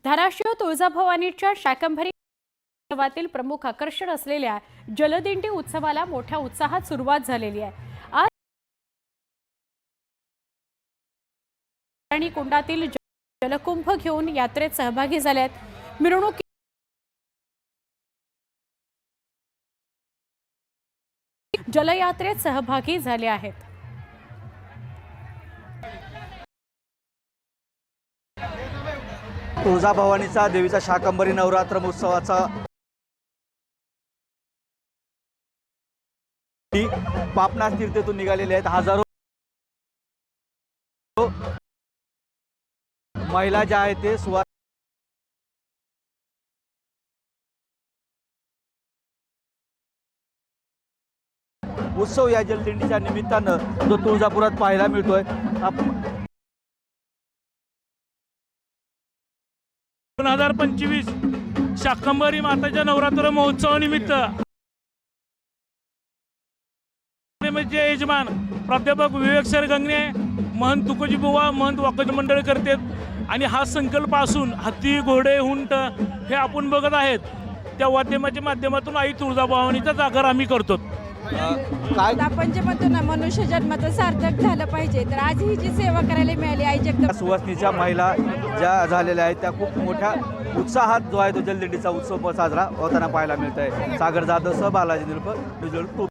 धाराशिव तुळजाभवानीच्या शाकंभरी उत्सवातील प्रमुख आकर्षण असलेल्या जलदिंडी उत्सवाला मोठ्या उत्साहात सुरुवात झालेली आहे। आज आणि कुंडातील जलकुंभ घेऊन यात्रेत सहभागी झालेत। मिरवणूक जलयात्रेत सहभागी झाले आहेत। तुळजाभवानीचा देवीचा शाकंभरी नवरात्र महोत्सवाचा पापनाथ तीर्थेतून निघालेले आहेत। हजारो महिला ज्या आहेत ते उत्सव या जलदिंडीच्या निमित्तानं जो तुळजापुरात पाहायला मिळतोय। 2025 शाकंभरी माताच्या नवरात्र महोत्सवानिमित्त म्हणजे यजमान प्राध्यापक विवेक सर गंगणे, महंत तुकोजी बुवा, महंत वाकज मंडळ करतात आणि हा संकल्प असून हत्ती घोडे उंट हे आपण बघत आहेत। त्या वाद्यमाच्या माध्यमातून आई तुळजाभवानीचा जागर आम्ही करतो। काय आपण जे म्हणतो ना, मनुष्य जन्माचं सार्थक झालं पाहिजे, तर आज ही जी सेवा करायला मिळाली आई जगदंबा सुवासनीच्या महिला ज्या झालेल्या आहेत त्या खूप मोठ्या उत्साहात जो आहे तो जलदिंडीचा उत्सव साजरा होताना पाहायला मिळत आहे। सागर जाधव सह बालाजी निलकर,